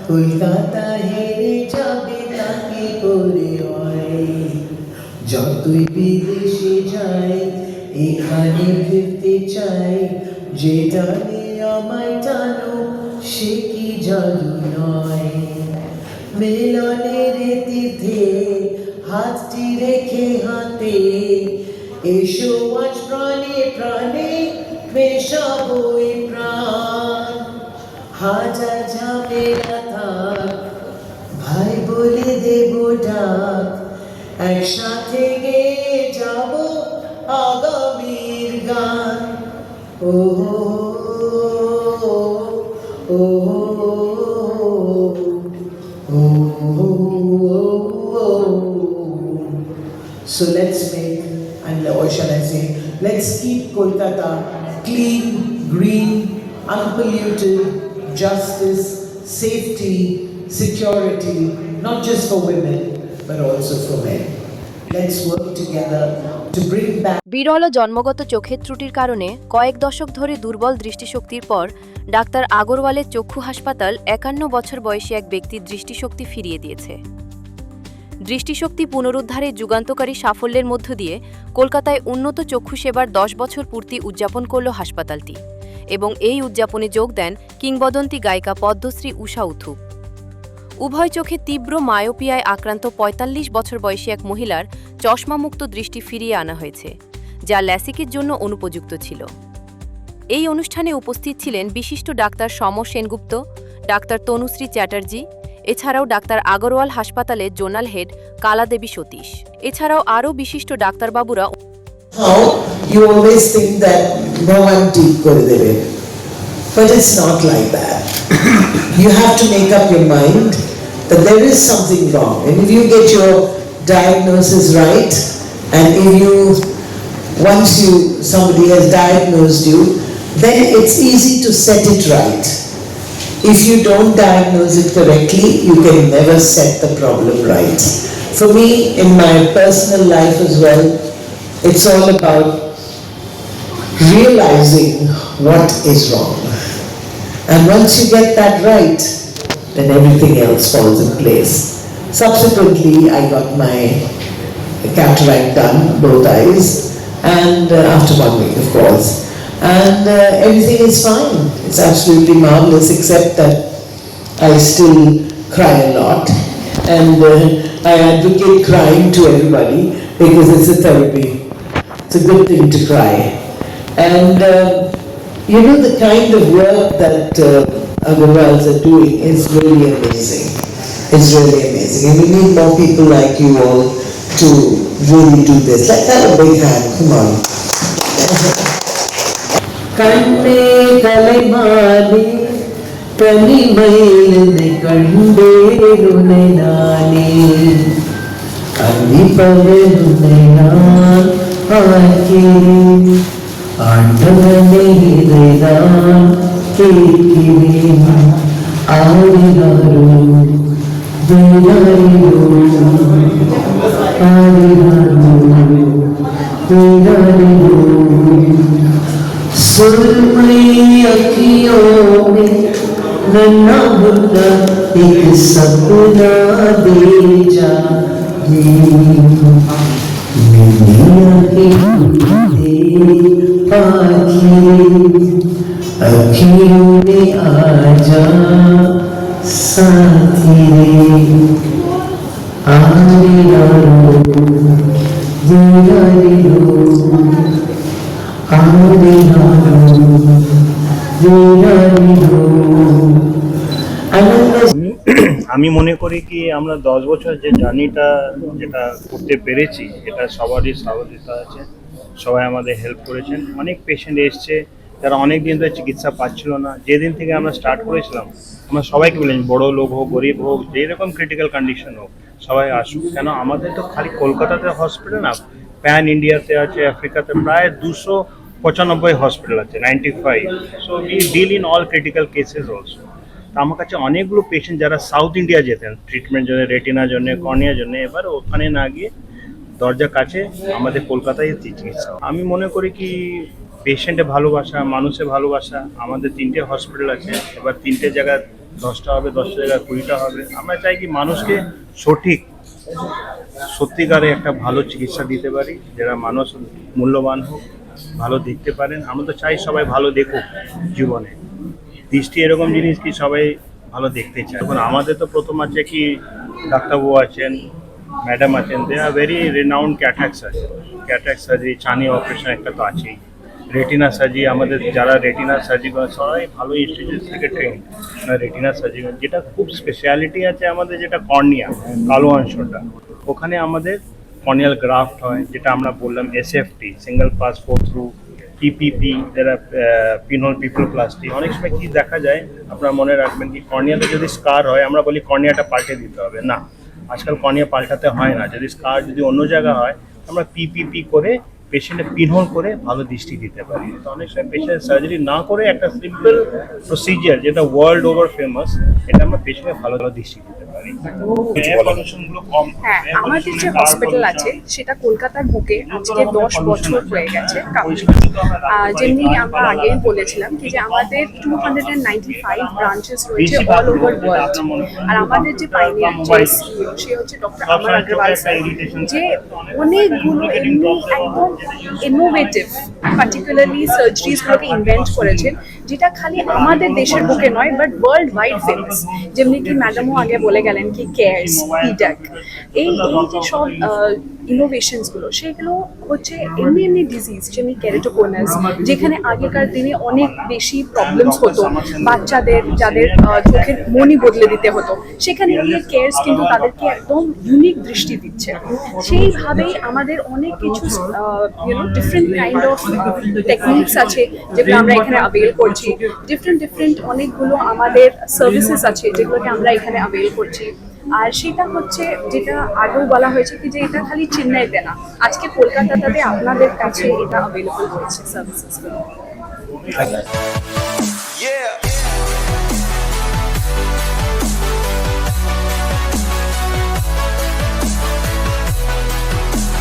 কলকাতা হেরে যাবে তাকে করে হয়, যতই বিদেশে যায় এখানে ফিরতে চাই, যে টানে আমায় টানো সে কি জাদু নয়। মিলনের তীর্থে হাতটি রেখে হাতে, এসো আজ প্রাণে প্রাণে মেশাবো এই প্রাণ। হাজার ঝামেলা থাক ভাই বলে দেব ডাক, একসাথে গেয়ে যাব আগামীর গান। ও ও So let's make, and what shall I say, let's keep Kolkata clean, green, unpolluted, justice, safety, security, not just for women, but also for men. Let's work together to bring back. বিরল জন্মগত চোখের ত্রুটির কারণে কয়েক দশক ধরে দুর্বল দৃষ্টিশক্তির পর ডাক্তার আগরওয়ালের চক্ষু হাসপাতাল ৫১ বছর বয়সী এক ব্যক্তির দৃষ্টিশক্তি ফিরিয়ে দিয়েছে। দৃষ্টিশক্তি পুনরুদ্ধারে যুগান্তকারী সাফল্যের মধ্য দিয়ে কলকাতায় উন্নত চক্ষু সেবার ১০ বছর পূর্তি উদযাপন করল হাসপাতালটি এবং এই উদযাপনে যোগ দেন কিংবদন্তি গায়িকা পদ্মশ্রী ঊষা উথুপ। উভয় চোখে তীব্র মায়োপিয়ায় আক্রান্ত ৪৫ বছর বয়সী এক মহিলার চশমামুক্ত দৃষ্টি ফিরিয়ে আনা হয়েছে, যা ল্যাসিকের জন্য অনুপযুক্ত ছিল। এই অনুষ্ঠানে উপস্থিত ছিলেন বিশিষ্ট ডাক্তার সমর সেনগুপ্ত, ডাক্তার তনুশ্রী চ্যাটার্জি, এছাড়াও ডাক্তার আগরওয়াল হাসপাতালের জোনাল হেড কালাদেবী সতীশ, এছাড়াও আরও বিশিষ্ট ডাক্তারবাবুরা। How you always think that no one ঠিক করে দেবে, but it's not like that. You have to make up your mind that there is something wrong, and if you get your diagnosis right, and if you once somebody has diagnosed you, then it's easy to set it right. If you don't diagnose it correctly, you can never set the problem right. For me, in my personal life as well, it's all about realizing what is wrong. And once you get that right, then everything else falls in place. Subsequently, I got my cataract done, both eyes, and after 1 week, of course. And everything is fine. It's absolutely marvelous, except that I still cry a lot. And I advocate crying to everybody because it's a therapy. It's a good thing to cry. And you know, the kind of work that Agarwals are doing is really amazing. It's really amazing. And we need more people like you all to really do this. Let's have a big hand. Come on. கண்ணே கலைமானே தனிமையிலே கண்டேனுனை நானே, அன்னிப்பவனுனை நான் பார்க்கிறேன், ஆண்டவனே இதைதான் கேட்கிறேன். ஆடினாரோ வீணாரிரோ ஆடினாரோ வீணாரிரோ, सुरमई अखियों में नन्हा मुन्ना एक सपना दे जा, अखियों में आजा साथी रे, आरियारो दियारिरो আমি মনে করি কি আমরা 10 বছর যে জার্নিটা যেটা করতে পেরেছি, এটা সবারই সহযোগিতা আছে, সবাই আমাদের হেল্প করেছেন। অনেক পেশেন্ট এসছে যারা অনেক দিন ধরে চিকিৎসা পাচ্ছিল না। যেদিন থেকে আমরা স্টার্ট করেছিলাম আমরা সবাইকে বলেছি, বড় লোক হোক গরিব হোক যেরকম ক্রিটিক্যাল কন্ডিশন হোক সবাই আসুক, কেন আমাদের তো খালি কলকাতাতে হসপিটাল না, প্যান ইন্ডিয়াতে আছে, আফ্রিকাতে প্রায় 295 হসপিটাল আছে, 95। So we deal in all critical cases also. তো আমার কাছে অনেকগুলো পেশেন্ট যারা সাউথ ইন্ডিয়া যেতেন ট্রিটমেন্ট জন্য, রেটিনার জন্য, কর্নিয়ার জন্য, এবার ওখানে না গিয়ে দরজা কাছে আমাদের কলকাতায় চিকিৎসা। আমি মনে করি কি পেশেন্টের ভালোবাসা, মানুষের ভালোবাসা, আমাদের 3টে হসপিটাল আছে, এবার 3টে জায়গায় 10টা হবে, 10টা জায়গায় 20টা হবে। আমরা চাই কি মানুষকে সত্যিকারে একটা ভালো চিকিৎসা দিতে পারি, যারা মানুষ মূল্যবান হোক, ভালো দেখতে পারেন। আমরা তো চাই সবাই ভালো দেখুক জীবনে। দৃষ্টি এরকম জিনিস কি সবাই ভালো দেখতে চায়। এখন আমাদের তো প্রথম আছে কি ডাক্তারবাবু আছেন, ম্যাডাম আছেন, they are very renowned cataract surgeon. Cataract surgery, ছানি অপারেশন একটা তো আছেই। রেটিনা সার্জারি, আমাদের যারা রেটিনা সার্জারি করে সবাই ভালো ইনস্টিটিউট থেকে ট্রেন রেটিনা সার্জারি, যেটা খুব স্পেশালিটি আছে আমাদের, যেটা কর্নিয়া কালো অংশটা, ওখানে আমাদের কর্নিয়াল গ্রাফট হয়, যেটা আমরা বললাম SFT, single pass 4 through, PPP, যারা পিনহোল পিপলোপ্লাস্টি। অনেক সময় কি দেখা যায়, আপনারা মনে রাখবেন কি কর্নিয়াতে যদি স্কার হয়, আমরা বলি কর্নিয়াটা পাল্টে দিতে হবে, না, আজকাল কর্নিয়া পাল্টাতে হয় না। যদি স্কার যদি অন্য জায়গায় হয়, আমরা পিপিপি করে পেশেন্টে পিনহোল করে ভালো দৃষ্টি দিতে পারি। তো অনেক সময় পেশেন্ট সার্জারি না করে একটা সিম্পল প্রসিজার, যেটা ওয়ার্ল্ড ওভার ফেমাস, এটা আমরা পেশেন্টে ভালো ভালো দৃষ্টি দিতে পারি। হ্যাঁ, আমাদের যে হসপিটাল আছে সেটা কলকাতার বুকে আজকে 10 বছর হয়ে গেছে। যেমনি আমরা আগেই বলেছিলাম কি যে আমাদের 295 ব্রাঞ্চেস রয়েছে অল ওভার ওয়ার্ল্ড। আর আমাদের যে পাইনিয়ার যে সিইও, সে হচ্ছে ডক্টর আমার আগরওয়াল স্যার, যে অনেকগুলো এমনি একদম ইনোভেটিভ পার্টিকুলারলি সার্জারিজগুলোকে ইনভেন্ট করেছেন, যেটা খালি আমাদের দেশের বুকে নয় বাট ওয়ার্ল্ড ওয়াইড ফেমাস। যেমনি কি ম্যাডামও আগে বলে গেলেন কি কেয়ারস, পিডাক, এই যে সব ইনোভেশনসগুলো, সেগুলো হচ্ছে এমনি এমনি ডিজিজ যেমনি ক্যারেটোকোনাস, যেখানে আগেকার দিনে অনেক বেশি প্রবলেমস হতো বাচ্চাদের, যাদের চোখের মনি বদলে দিতে হতো, সেখানে গিয়ে কেয়ারস কিন্তু তাদেরকে একদম ইউনিক দৃষ্টি দিচ্ছে। সেইভাবেই আমাদের অনেক কিছু ডিফারেন্ট কাইন্ড অফ টেকনিকস আছে যেগুলো আমরা এখানে অ্যাভেল করছি। ডিফারেন্ট অনেকগুলো আমাদের সার্ভিসেস আছে যেগুলোকে আমরা এখানে অ্যাভেল করছি। আর সেটা হচ্ছে, যেটা আগেও বলা হয়েছে কি যে এটা খালি চেন্নাইতে না, আজকে কলকাতাতে আপনাদের কাছে এটা অ্যাভেলেবল হয়েছে সার্ভিসেসগুলো। Yeah.